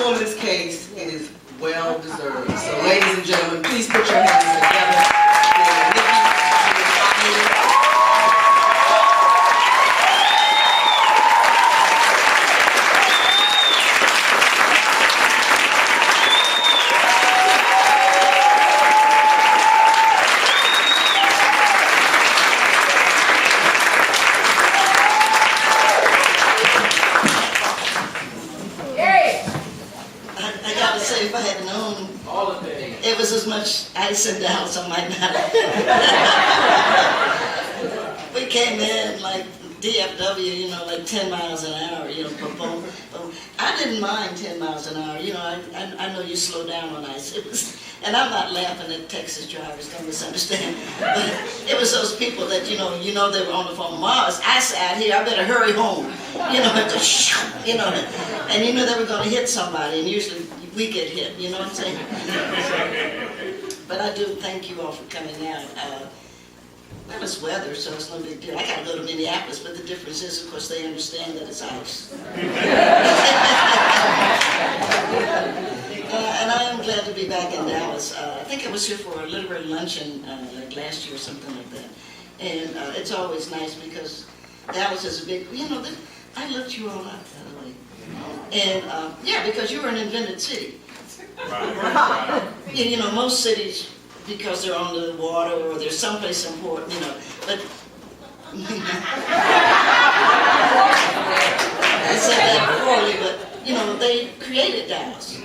woman's case is well deserved. So ladies and gentlemen, please put your hands together for Nikki Giovanni. If I had known it was as much ice and Dallas, I might not have. We came in like DFW, you know, like 10 miles an hour, you know, boom, boom. I didn't mind 10 miles an hour, you know, I know you slow down on ice. It was, and I'm not laughing at Texas drivers, don't misunderstand, but it was those people that, you know they were on the phone, Mars, ice out here, I better hurry home, you know, and you knew they were going to hit somebody, and usually we get hit, you know what I'm saying? But I do thank you all for coming out. Well, it's weather, so it's no big deal. I gotta go to Minneapolis, but the difference is, of course, they understand that it's ice. And I am glad to be back in Dallas. I think I was here for a literary luncheon like last year or something like that. And it's always nice because Dallas is a big, you know, I looked you all up, by the way. And yeah, because you were an invented city. Right. You know, most cities, because they're on the water or they're someplace important, you know, but I said that poorly, but you know, they created Dallas.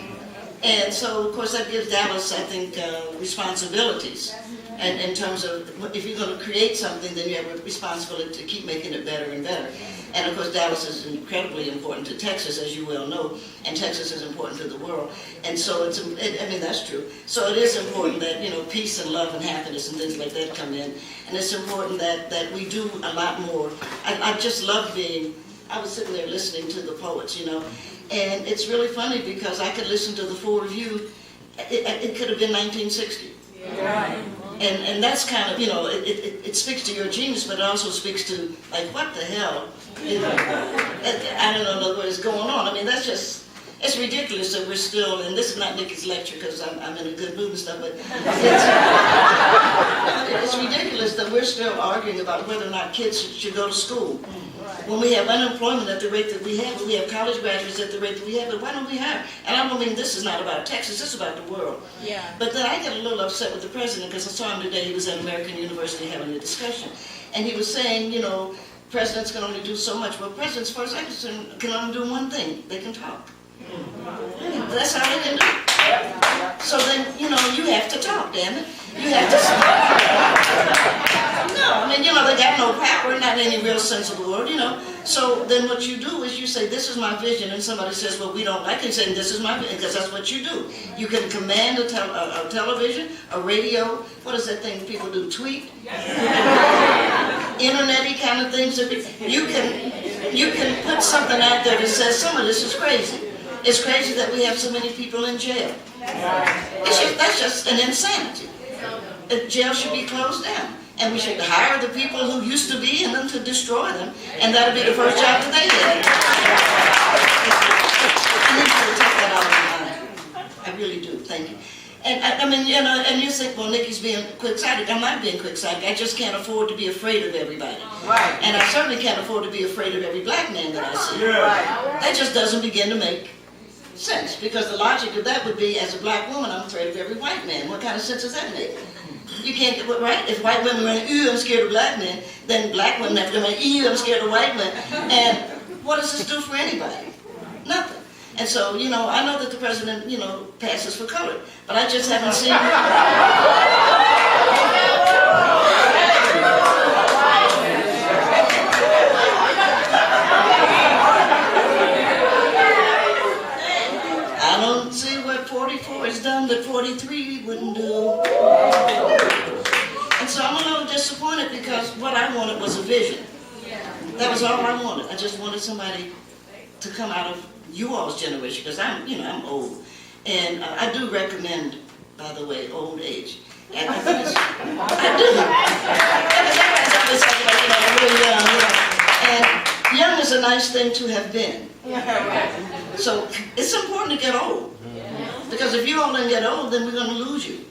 And so, of course, that gives Dallas, I think, responsibilities. And in terms of, if you're going to create something, then you have a responsibility to keep making it better and better. And of course, Dallas is incredibly important to Texas, as you well know, and Texas is important to the world. And so I mean, that's true. So it is important that, you know, peace and love and happiness and things like that come in. And it's important that we do a lot more. I just love I was sitting there listening to the poets, you know, and it's really funny because I could listen to the full review. It could have been 1960. Yeah. And that's kind of, you know, it speaks to your genius, but it also speaks to, like, what the hell? You know, I don't know what is going on. I mean, that's just, it's ridiculous that we're still, and this is not Nikki's lecture because I'm in a good mood and stuff, but it's ridiculous that we're still arguing about whether or not kids should go to school. When we have unemployment at the rate that we have college graduates at the rate that we have, but why don't we hire? And I don't mean this is not about Texas, this is about the world. Yeah. But then I get a little upset with the president because I saw him today, he was at American University having a discussion. And he was saying, you know, presidents can only do so much. Well, presidents, as far as I'm concerned, can only do one thing, they can talk. That's how they can do it. So then, you know, you have to talk, damn it. You have to speak. No, I mean, you know, they got no power, not in any real sense of the word, you know. So then what you do is you say, this is my vision, and somebody says, well, we don't like it, and say, this is my vision, because that's what you do. You can command a television, a radio, what is that thing people do, tweet? Internet-y kind of things. You can put something out there that says, some of this is crazy. It's crazy that we have so many people in jail. That's just an insanity. Jail should be closed down. And we should hire the people who used to be and then to destroy them. And that'll be the first job that they had. I need to take that out of my mind. I really do. Thank you. And I mean, you know, and you think, well, Nikki's being quick-sighted. I'm not being quick-sighted. I just can't afford to be afraid of everybody. Right. And I certainly can't afford to be afraid of every black man that I see. Yeah. Right. That just doesn't begin to make sense, because the logic of that would be, as a black woman, I'm afraid of every white man. What kind of sense does that make? You can't, right? If white women run, ooh, I'm scared of black men, then black women have to go, ooh, I'm scared of white men. And what does this do for anybody? Nothing. And so, you know, I know that the president, you know, passes for color, but I just haven't seen I don't see what 44 has done that 43 wouldn't do. And so I'm a little disappointed because what I wanted was a vision. That was all I wanted. I just wanted somebody to come out of you all's generation, because I'm old. And I do recommend, by the way, old age. And I think I do. Everybody's always talking about, you know, really young, you know. And young is a nice thing to have been. So it's important to get old. Because if you all don't get old, then we're going to lose you.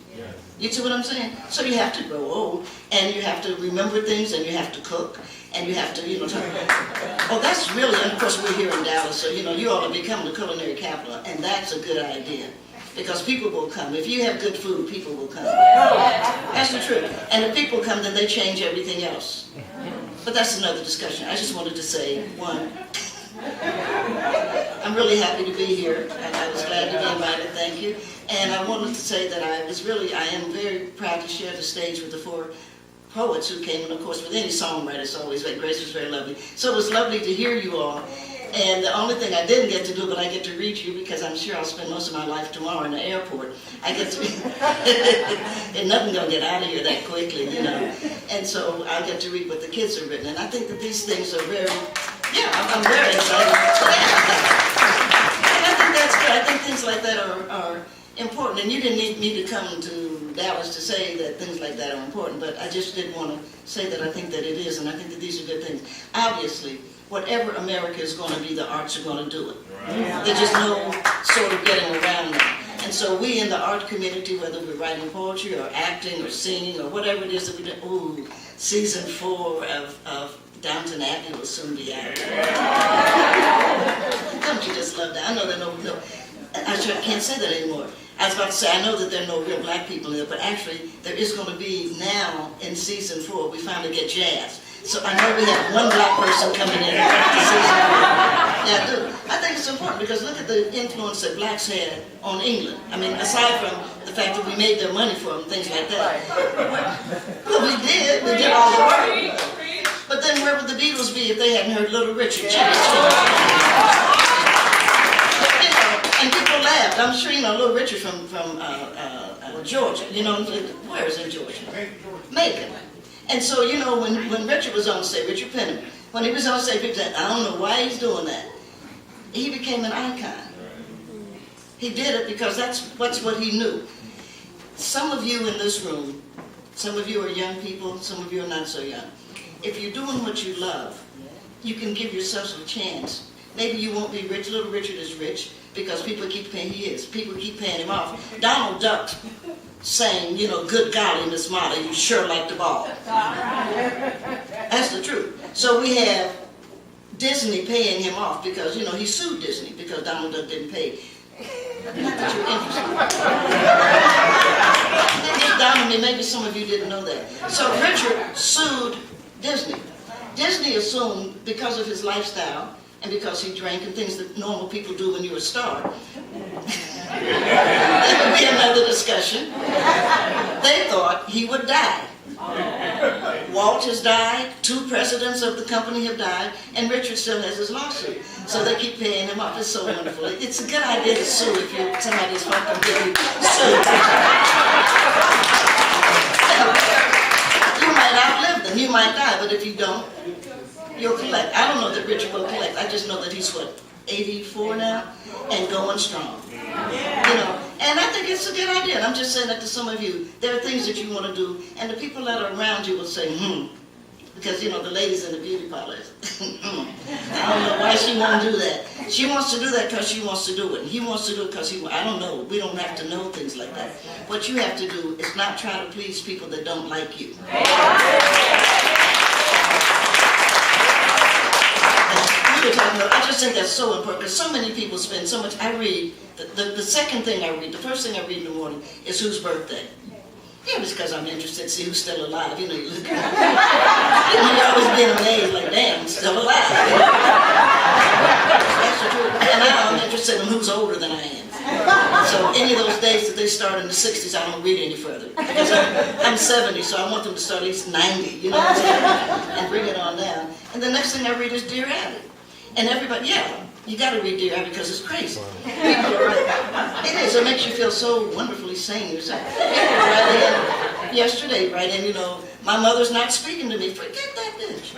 You see what I'm saying? So you have to grow old, and you have to remember things, and you have to cook, and you have to, talk. Oh, that's really, and of course we're here in Dallas, so you ought to become the culinary capital, and that's a good idea. Because people will come. If you have good food, people will come. That's the truth. And if people come, then they change everything else. But that's another discussion. I just wanted to say, one, I'm really happy to be here. I was glad to be invited, thank you. And I wanted to say that I am very proud to share the stage with the 4 poets who came, and of course with any songwriter, it's always like Grace was very lovely. So it was lovely to hear you all. And the only thing I didn't get to do, but I get to read you because I'm sure I'll spend most of my life tomorrow in the airport. I get to, and nothing's gonna get out of here that quickly, And so I get to read what the kids have written. And I think that these things are very, I'm very excited. And I think that's good. I think things like that are important. And you didn't need me to come to Dallas to say that things like that are important, but I just did want to say that I think that it is, and I think that these are good things. Obviously, whatever America is going to be, the arts are going to do it. There's just no sort of getting around that. And so we in the art community, whether we're writing poetry or acting or singing or whatever it is that we do, season 4 of Downton Abbey will soon be out. Don't you just love that? I know there are no, I can't say that anymore. I was about to say, I know that there are no real black people in there, but actually there is going to be now in season 4, we finally get jazz. So I know we have one black person coming in to season 4. Yeah, I do. I think it's important because look at the influence that blacks had on England. I mean, aside from the fact that we made their money for them, things like that. Well, we did all the work. But then where would the Beatles be if they hadn't heard Little Richard? And people laughed. I'm sure Little Richard from Georgia. Where is in Georgia? Macon. And so, when Richard was on stage, Richard Penniman, when he was on stage, people said, I don't know why he's doing that. He became an icon. He did it because that's what he knew. Some of you in this room, some of you are young people, some of you are not so young. If you're doing what you love, you can give yourself a chance. Maybe you won't be rich. Little Richard is rich because people keep paying him off. Donald Duck saying, good golly, Miss Molly, you sure like the ball. That's the truth. So we have Disney paying him off because, he sued Disney because Donald Duck didn't pay. Not that you're interested. Maybe some of you didn't know that. So Richard sued Disney. Disney assumed because of his lifestyle and because he drank and things that normal people do when you're a star, that would be another discussion. They thought he would die. Walt has died, 2 presidents of the company have died, and Richard still has his lawsuit. So they keep paying him off. It's so wonderful. It's a good idea to sue if somebody's fucking getting sued. You might outlive them, you might die, but if you don't, you'll collect. I don't know that Richard will collect. I just know that he's 84 now, and going strong. And I think it's a good idea. And I'm just saying that to some of you. There are things that you want to do, and the people that are around you will say, because the ladies in the beauty parlors, I don't know why she won't do that. She wants to do that because she wants to do it. And he wants to do it because I don't know. We don't have to know things like that. What you have to do is not try to please people that don't like you. I just think that's so important because so many people spend so much. I read, the second thing I read, the first thing I read in the morning is whose birthday. Yeah, it's because I'm interested to see who's still alive. You look around. You're always being amazed, like, damn, he's still alive. That's the truth. And I'm interested in who's older than I am. So any of those days that they start in the 60s, I don't read any further. Because I'm 70, so I want them to start at least 90, and bring it on down. And the next thing I read is Dear Abby. And everybody, you got to read Dear Abby because it's crazy. People are it is. It makes you feel so wonderfully sane. People write in yesterday, my mother's not speaking to me. Forget that bitch.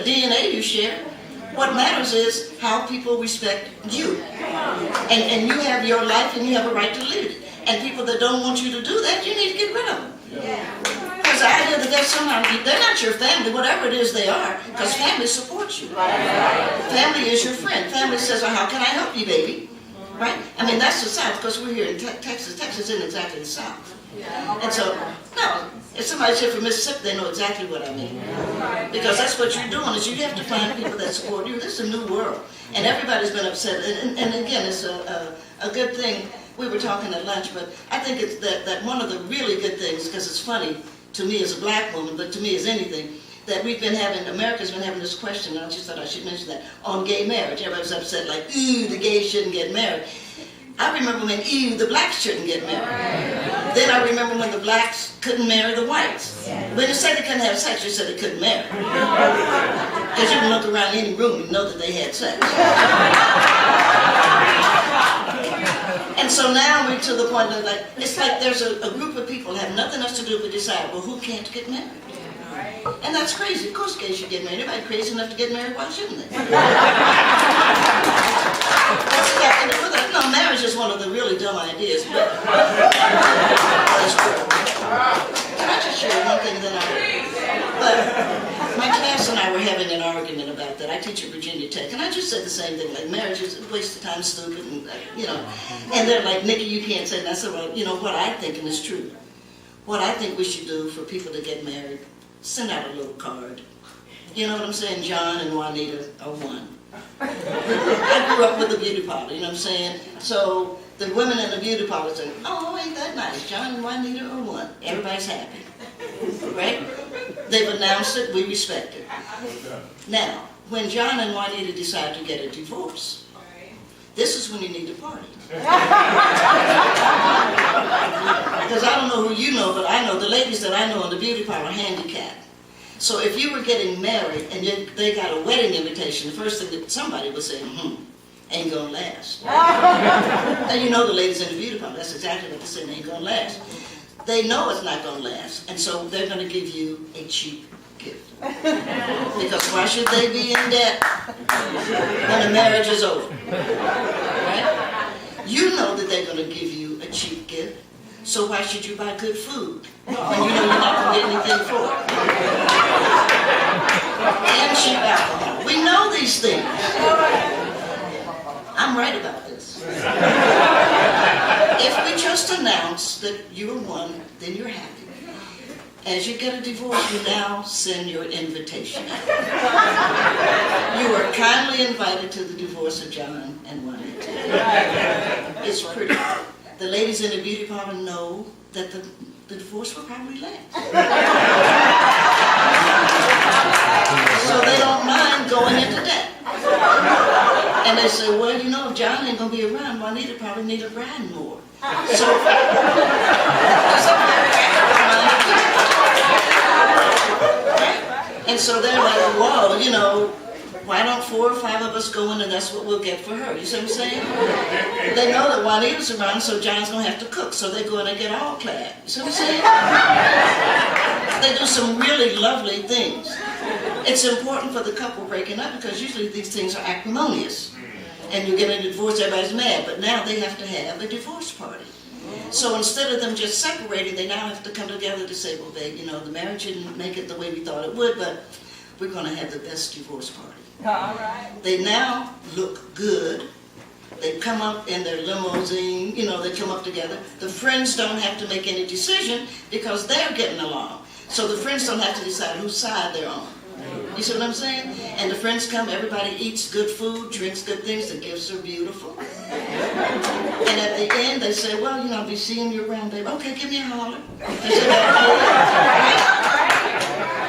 the DNA you share. What matters is how people respect you. And you have your life and you have a right to live it. And people that don't want you to do that, you need to get rid of them. Because the idea that they're somehow, they're not your family, whatever it is they are, because family supports you. Family is your friend. Family says, how can I help you, baby? Right? I mean, that's the South, because we're here in Texas. Texas isn't exactly the South. And so, no, if somebody's here from Mississippi, they know exactly what I mean. Because that's what you're doing, is you have to find people that support you. This is a new world. And everybody's been upset. And again, it's a good thing. We were talking at lunch, but I think it's that one of the really good things, because it's funny to me as a black woman, but to me as anything, that America's been having this question, and I just thought I should mention that, on gay marriage. Everybody was upset, like, ooh, the gays shouldn't get married. I remember when, the blacks shouldn't get married. Then I remember when the blacks couldn't marry the whites. When you said they couldn't have sex, you said they couldn't marry. Because you can look around any room and know that they had sex. And so now we're to the point that it's like there's a group of people have nothing else to do but decide, well, who can't get married? And that's crazy. Of course gays should get married. Anybody crazy enough to get married, why shouldn't they? What's got to do with that? No, marriage is one of the really dumb ideas. But can I just share one thing that But my class and I were having an argument about that. I teach at Virginia Tech, and I just said the same thing, like marriage is a waste of time, stupid, and And they're like, Nikki, you can't say that. I said, well, what I think, and it's true. What I think we should do for people to get married, send out a little card. You know what I'm saying? John and Juanita are one. I grew up with a beauty parlor, you know what I'm saying? So the women in the beauty parlor say, oh, ain't that nice? John and Juanita are one. Everybody's happy. Right? They've announced it, we respect it. Now, when John and Juanita decide to get a divorce, this is when you need to party. Because I don't know who you know, but I know the ladies that I know in the beauty parlor are handicapped. So if you were getting married and they got a wedding invitation, the first thing that somebody would say, ain't gonna last. And you know the ladies in the beauty parlor, that's exactly what they say, ain't gonna last. They know it's not gonna last, and so they're gonna give you a cheap gift. Because why should they be in debt when the marriage is over? Right? You know that they're gonna give you a cheap gift, so why should you buy good food when you know you're not gonna get anything for it? And cheap alcohol. We know these things. I'm right about this. If we just announce that you're one, then you're happy. As you get a divorce, you now send your invitation. You are kindly invited to the divorce of John and Juanita. It's pretty. The ladies in the beauty parlor know that the divorce will probably last. So they don't mind going into debt. And they say, well, if John ain't going to be around, Juanita probably need a bride more. So, and so they're like, whoa, why don't 4 or 5 of us go in and that's what we'll get for her? You see what I'm saying? They know that Juanita's around, so John's going to have to cook, so they go in and get all clad. You see what I'm saying? They do some really lovely things. It's important for the couple breaking up because usually these things are acrimonious. And you get a divorce, everybody's mad, but now they have to have a divorce party. So instead of them just separating, they now have to come together to say, well, babe, the marriage didn't make it the way we thought it would, but we're going to have the best divorce party. All right. They now look good. They come up in their limousine, they come up together. The friends don't have to make any decision because they're getting along. So the friends don't have to decide whose side they're on. You see what I'm saying? And the friends come, everybody eats good food, drinks good things, the gifts are beautiful. And at the end, they say, well, I'll be seeing you around, baby. Okay, give me a holler. They say that,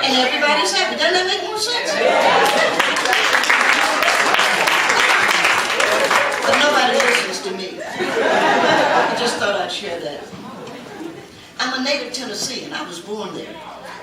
and everybody's happy. Doesn't that make more sense? But nobody listens to me. I just thought I'd share that. I'm a native Tennessean. I was born there.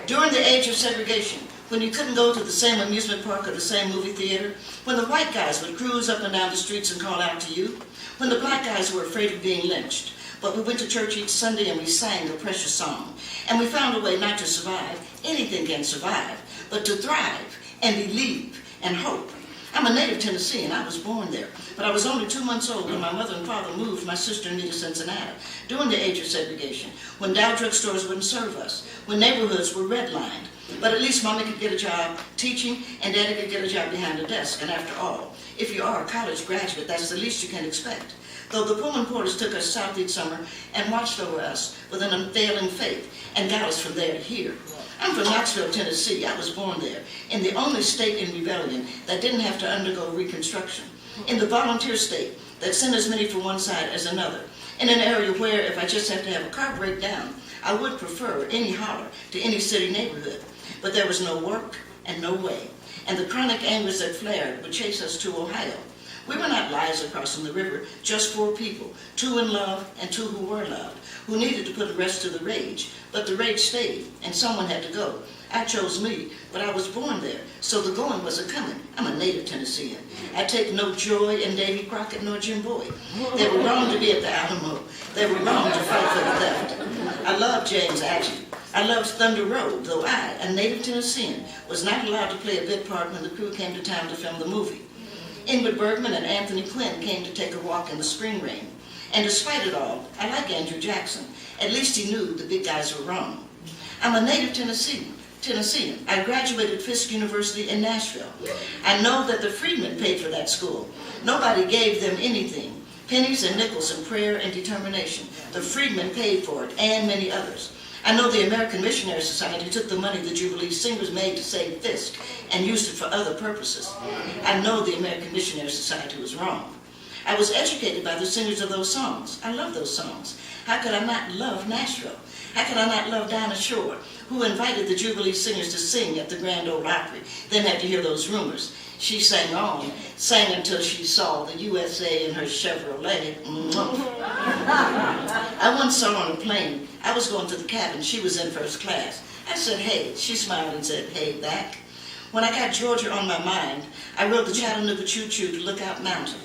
During the age of segregation, when you couldn't go to the same amusement park or the same movie theater, when the white guys would cruise up and down the streets and call out to you, when the black guys were afraid of being lynched, but we went to church each Sunday and we sang a precious song, and we found a way not to survive, anything can survive, but to thrive, and believe and hope. I'm a native Tennessean. I was born there. But I was only 2 months old when my mother and father moved my sister and me to Cincinnati during the age of segregation, when Dow drug stores wouldn't serve us, when neighborhoods were redlined. But at least Mommy could get a job teaching and Daddy could get a job behind a desk. And after all, if you are a college graduate, that's the least you can expect. Though the Pullman Porters took us south each summer and watched over us with an unfailing faith and got us from there to here. I'm from Knoxville, Tennessee. I was born there, in the only state in rebellion that didn't have to undergo Reconstruction, in the volunteer state that sent as many from one side as another, in an area where if I just have to have a car break down, I would prefer any holler to any city neighborhood. But there was no work and no way, and the chronic anguish that flared would chase us to Ohio. We were not liars crossing the river, just 4 people, 2 in love and 2 who were loved, who needed to put a rest to the rage. But the rage stayed, and someone had to go. I chose me, but I was born there, so the going was a-coming. I'm a native Tennessean. I take no joy in Davy Crockett nor Jim Boyd. They were wrong to be at the Alamo. They were wrong to fight for the left. I love James Agee. I loved Thunder Road, though I, a native Tennessean, was not allowed to play a bit part when the crew came to town to film the movie. Ingrid Bergman and Anthony Quinn came to take a walk in the spring rain. And despite it all, I like Andrew Jackson. At least he knew the big guys were wrong. I'm a native Tennessean. I graduated Fisk University in Nashville. I know that the freedmen paid for that school. Nobody gave them anything. Pennies and nickels and prayer and determination. The freedmen paid for it, and many others. I know the American Missionary Society took the money the Jubilee Singers made to save Fisk and used it for other purposes. I know the American Missionary Society was wrong. I was educated by the singers of those songs. I love those songs. How could I not love Nashville? How could I not love Dinah Shore, who invited the Jubilee Singers to sing at the Grand Ole Opry, then had to hear those rumors? She sang on, sang until she saw the USA in her Chevrolet. I once saw her on a plane. I was going to the cabin. She was in first class. I said, hey. She smiled and said, hey, back. When I got Georgia on my mind, I rode the Chattanooga Choo-Choo to Lookout Mountain.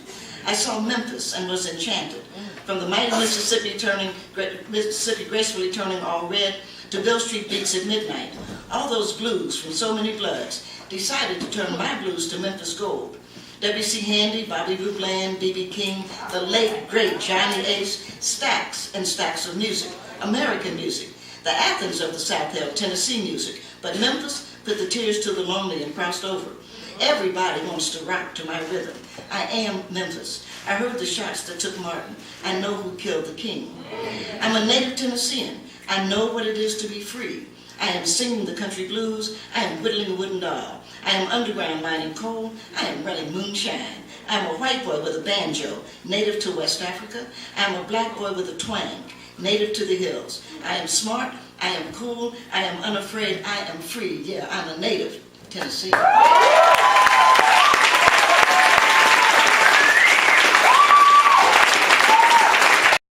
I saw Memphis and was enchanted. From the mighty Mississippi gracefully turning all red to Bill Street beats at midnight. All those blues from so many bloods decided to turn my blues to Memphis gold. W.C. Handy, Bobby Blue Bland, B.B. King, the late, great Johnny Ace, stacks and stacks of music, American music. The Athens of the South held Tennessee music, but Memphis put the tears to the lonely and crossed over. Everybody wants to rock to my rhythm. I am Memphis. I heard the shots that took Martin. I know who killed the king. I'm a native Tennessean. I know what it is to be free. I am singing the country blues. I am whittling a wooden doll. I am underground mining coal. I am running moonshine. I am a white boy with a banjo, native to West Africa. I am a black boy with a twang, native to the hills. I am smart. I am cool. I am unafraid. I am free. Yeah, I'm a native Tennessean.